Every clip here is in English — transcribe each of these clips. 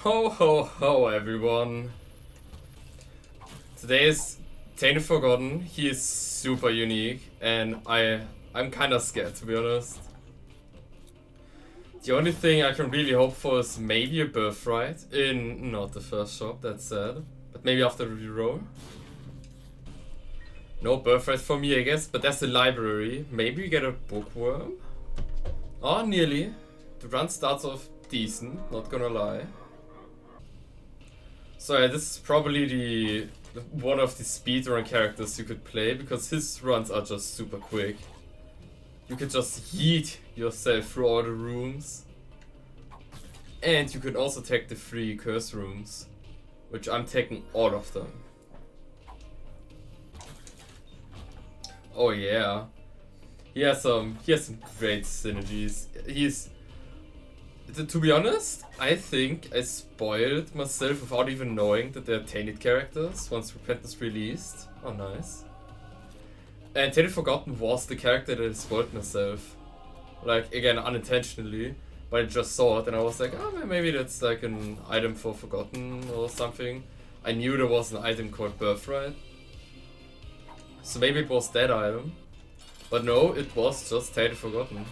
Ho ho ho everyone! Today is Tainted Forgotten. He is super unique and I'm kinda scared, to be honest. The only thing I can really hope for is maybe a birthright in not the first shop, that's sad. But maybe after the reroll. No birthright for me, I guess, but that's the library. Maybe we get a bookworm? Oh, nearly. The run starts off decent, not gonna lie. So yeah, this is probably the one of the speedrun characters you could play, because his runs are just super quick. You could just yeet yourself through all the rooms. And you could also take the 3 curse rooms, which I'm taking all of them. Oh yeah. He has some great synergies. To be honest, I think I spoiled myself without even knowing that they're Tainted characters once Repentance released. Oh nice. And Tainted Forgotten was the character that I spoiled myself. Like, again, unintentionally. But I just saw it and I was like, oh, maybe that's like an item for Forgotten or something. I knew there was an item called Birthright. So maybe it was that item. But no, it was just Tainted Forgotten.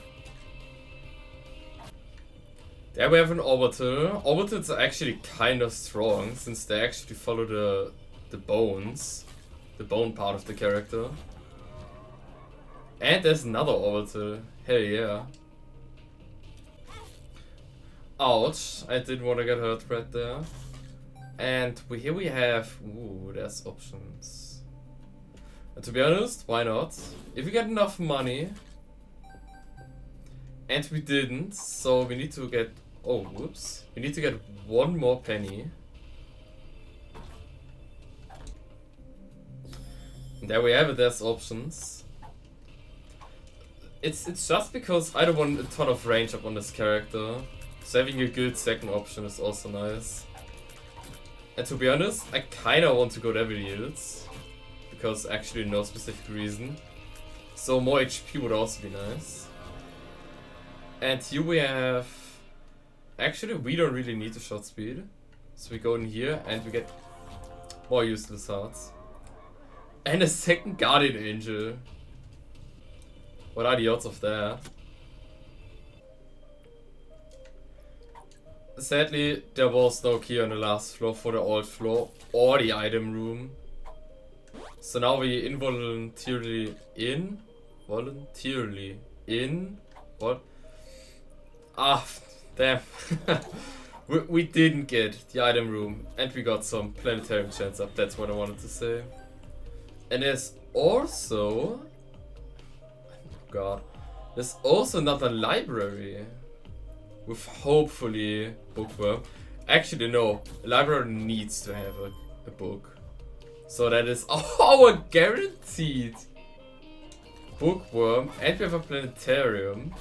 There we have an Orbital. Orbitals are actually kind of strong, since they actually follow the bones. The bone part of the character. And there's another Orbital. Hell yeah. Ouch, I didn't want to get hurt right there. And here we have... Ooh, there's options. And to be honest, why not? If we get enough money... And we didn't, so we need to get... Oh, whoops. We need to get one more penny. And there we have it, there's options. It's just because I don't want a ton of range up on this character. So having a good second option is also nice. And to be honest, I kinda want to go Devil Yields. Because actually no specific reason. So more HP would also be nice. And here we have... Actually, we don't really need the shot speed. So we go in here and we get more useless hearts. And a second Guardian Angel. What are the odds of that? Sadly, there was no key on the last floor for the old floor or the item room. So now we involuntarily what? Ah, damn. we didn't get the item room and we got some Planetarium Chance up, that's what I wanted to say. And there's also... God. There's also another library. With hopefully bookworm. Actually no, a library needs to have a book. So that is our guaranteed bookworm, and we have a planetarium.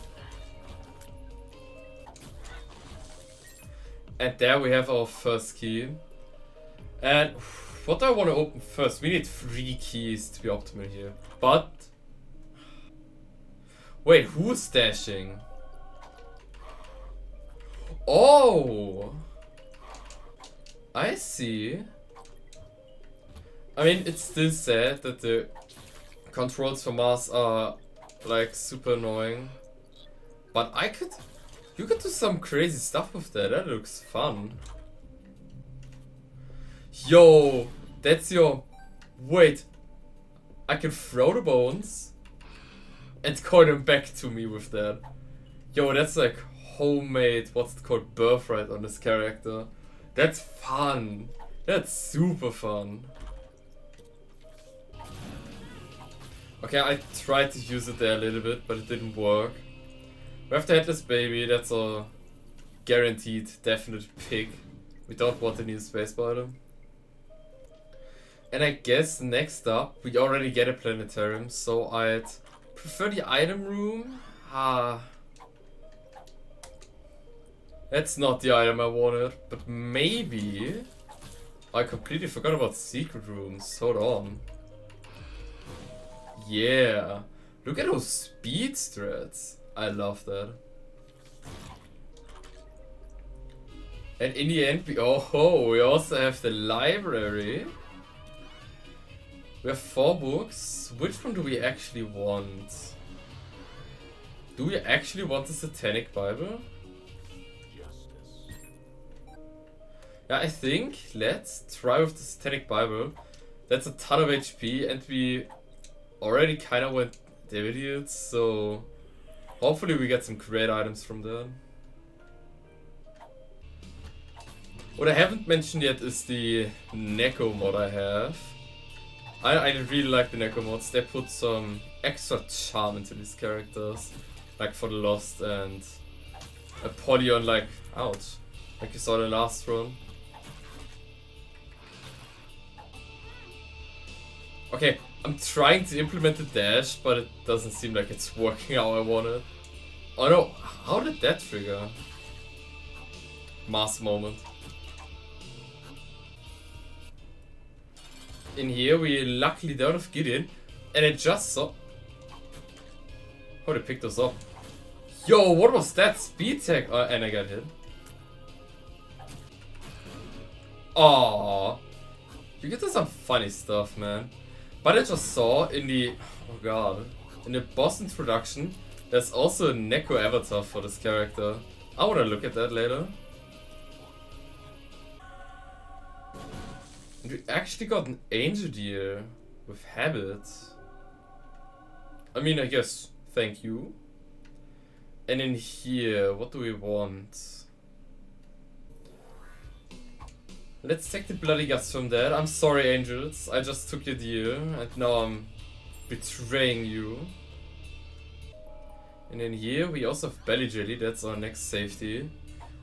And there we have our first key. And what do I want to open first? We need 3 keys to be optimal here. But wait, who's dashing? Oh, I see. I mean, it's still sad that the controls for Mars are like super annoying, but you could do some crazy stuff with that. That looks fun. Yo, that's your... Wait, I can throw the bones and call them back to me with that. Yo, that's like homemade, what's it called, birthright on this character. That's fun. That's super fun. Okay, I tried to use it there a little bit, but it didn't work. We have the Headless Baby, that's a guaranteed, definite pick. We don't want to need a space item. And I guess next up, we already get a planetarium, so I'd prefer the item room. That's not the item I wanted, but maybe... I completely forgot about secret rooms, hold on. Yeah, look at those speed strats. I love that. And in the end, we also have the library. We have 4 books. Which one do we actually want? Do we actually want the Satanic Bible? Yeah, I think let's try with the Satanic Bible. That's a ton of HP and we already kind of went Davidians, so hopefully we get some great items from there. What I haven't mentioned yet is the Neko mod I have. I really like the Neko mods. They put some extra charm into these characters. Like for the Lost and Apollyon, like, ouch. Like you saw in the last run. Okay, I'm trying to implement the dash, but it doesn't seem like it's working how I want it. Oh no, how did that trigger? Mass moment. In here we luckily don't have Gideon, and I just saw... Oh, they picked us up. Yo, what was that? Speed tech? And I got hit. Aww. You get to some funny stuff, man. But I just saw in the... Oh god. In the boss introduction, there's also a Neko avatar for this character. I wanna look at that later. And we actually got an angel deer with habit. I mean, I guess, thank you. And in here, what do we want? Let's take the bloody guts from that. I'm sorry, angels. I just took your deal, and now I'm betraying you. And in here, we also have Belly Jelly. That's our next safety.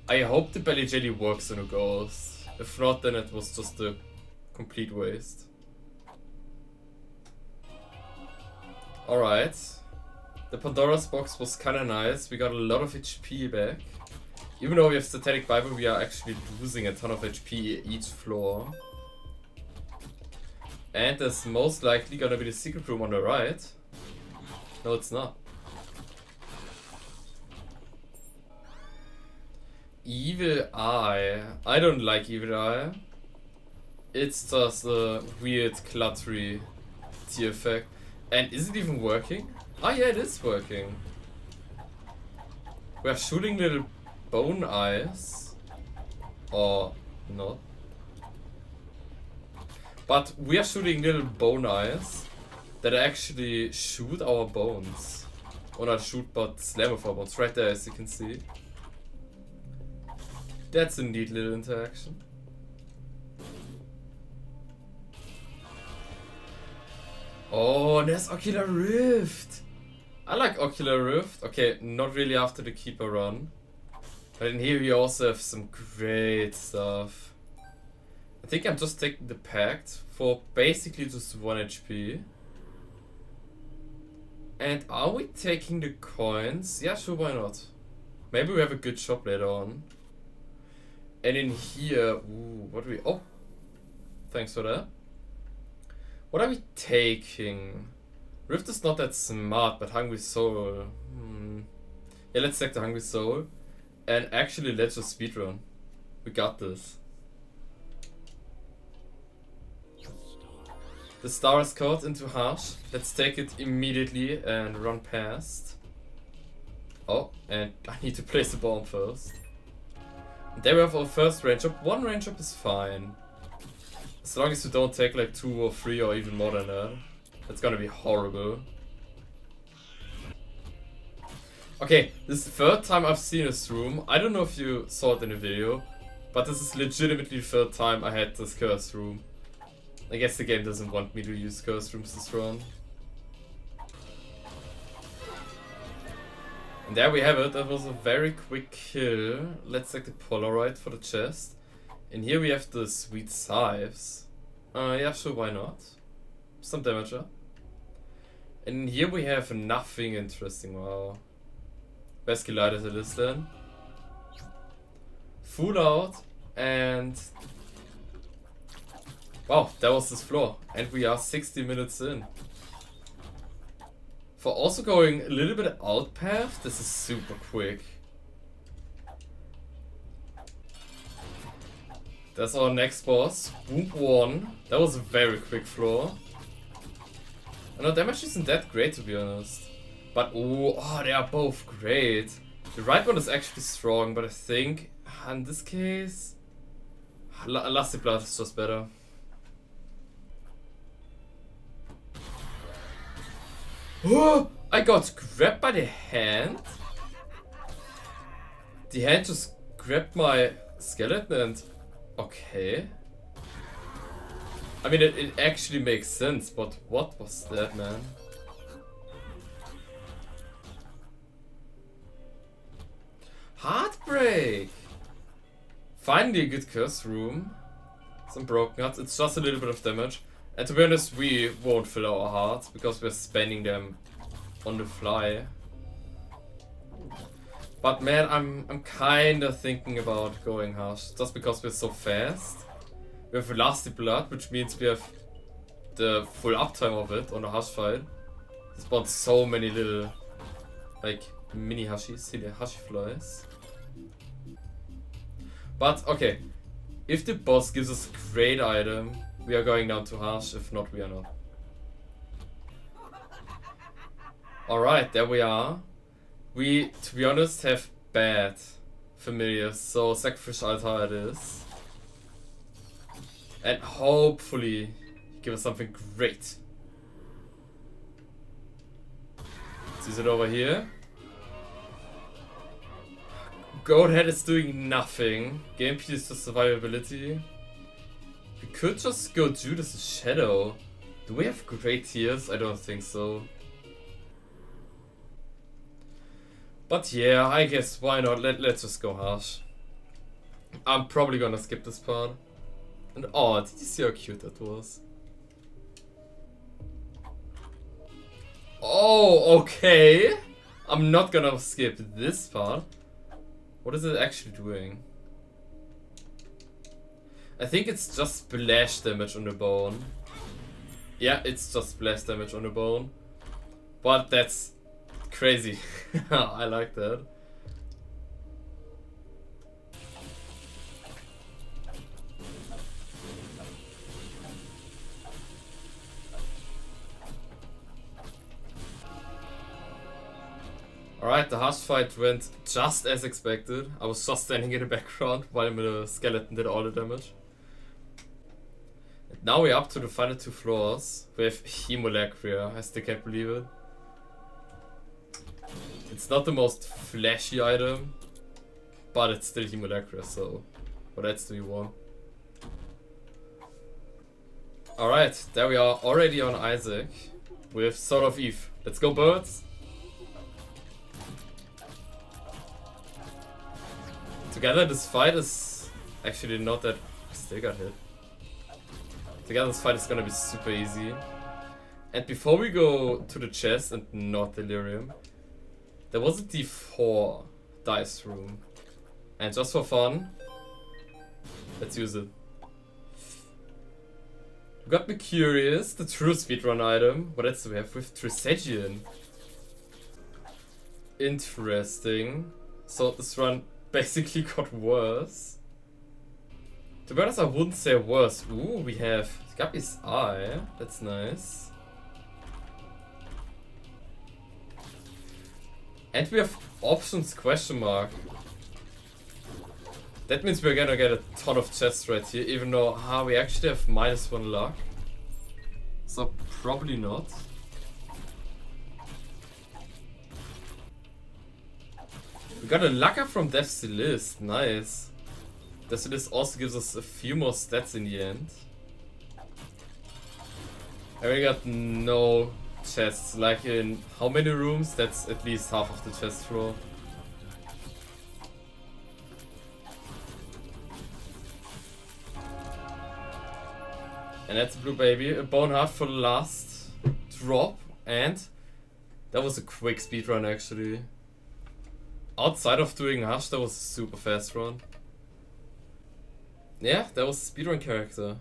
I hope the Belly Jelly works on a ghost. If not, then it was just a complete waste. Alright. The Pandora's box was kinda nice. We got a lot of HP back. Even though we have Satanic Bible, we are actually losing a ton of HP each floor. And there's most likely gonna be the secret room on the right. No, it's not. Evil Eye. I don't like Evil Eye. It's just a weird cluttery tier effect. And is it even working? Ah, yeah, it is working. We're shooting little bone eyes. Or not. But we are shooting little bone eyes that actually shoot our bones. Or not shoot, but slam with our bones. Right there, as you can see. That's a neat little interaction. Oh, there's Ocular Rift. I like Ocular Rift. Okay, not really after the Keeper run. But in here we also have some great stuff. I think I'm just taking the Pact for basically just 1 HP. And are we taking the coins? Yeah, sure, why not? Maybe we have a good shop later on. And in here, ooh, what do we... Oh, thanks for that. What are we taking? Rift is not that smart, but Hungry Soul. Yeah, let's take the Hungry Soul. And actually, let's just speedrun. We got this. The star is caught into Harsh. Let's take it immediately and run past. Oh, and I need to place the bomb first. And there we have our first range up. 1 range up is fine. As long as you don't take like 2 or 3 or even more than that. That's gonna be horrible. Okay, this is the 3rd time I've seen this room. I don't know if you saw it in the video, but this is legitimately the 3rd time I had this cursed room. I guess the game doesn't want me to use cursed rooms this run. And there we have it. That was a very quick kill. Let's take the Polaroid for the chest. And here we have the sweet scythes. Yeah, sure, why not? Some damage up. And here we have nothing interesting. Wow. Best kill as it is then. Full out. And... wow, that was this floor. And we are 60 minutes in. For also going a little bit out path, this is super quick. That's our next boss. Boom 1. That was a very quick floor. And our damage isn't that great, to be honest. But oh, they are both great. The right one is actually strong, but I think in this case, Lusty Blood is just better. Oh, I got grabbed by the hand. The hand just grabbed my skeleton and... Okay. I mean, it actually makes sense, but what was that, man? Heartbreak! Finally a good curse room. Some broken hearts. It's just a little bit of damage. And to be honest, we won't fill our hearts because we're spending them on the fly. But man, I'm kinda thinking about going Hush, just because we're so fast. We have Lusty Blood, which means we have the full uptime of it on the Hush fight. It spawns so many little, like, mini Hushis, see the Hushi flies. But okay, if the boss gives us a great item, we are going down to Hush, if not, we are not. Alright, there we are. We, to be honest, have bad familiars, so Sacrifice Altar it is. And hopefully give us something great. Is it over here? Goathead is doing nothing. Game piece to survivability. We could just go Judas' Shadow. Do we have great tiers? I don't think so. But yeah, I guess why not? Let's just go Harsh. I'm probably gonna skip this part. And oh, did you see how cute that was? Oh, okay. I'm not gonna skip this part. What is it actually doing? I think it's just splash damage on the bone. Yeah, it's just splash damage on the bone. But that's crazy. I like that. Alright, the Hush fight went just as expected. I was just standing in the background while the skeleton did all the damage. And now we're up to the final 2 floors. We have Hemolacria, I still can't believe it. It's not the most flashy item, but it's still Hemolacria, so what else do you want? Alright, there we are already on Isaac with Sword of Eve. Let's go birds! Together this fight is actually not that... I still got hit. Together this fight is gonna be super easy. And before we go to the chest and not Delirium, there was a D4 dice room. And just for fun, let's use it. Got me curious, the true speedrun item. What else do we have with Trisagion? Interesting. So this run basically got worse. To be honest, I wouldn't say worse. Ooh, we have Guppy's Eye. That's nice. And we have options question mark. That means we're gonna get a ton of chests right here, even though we actually have -1 luck. So probably not. We got a lucker from Death's List, nice. Death's List also gives us a few more stats in the end. And we got no chests, like in how many rooms? That's at least half of the chest floor. And that's a blue baby, a bone heart for the last drop, and that was a quick speedrun actually. Outside of doing Hush, that was a super fast run. Yeah, that was a speedrun character.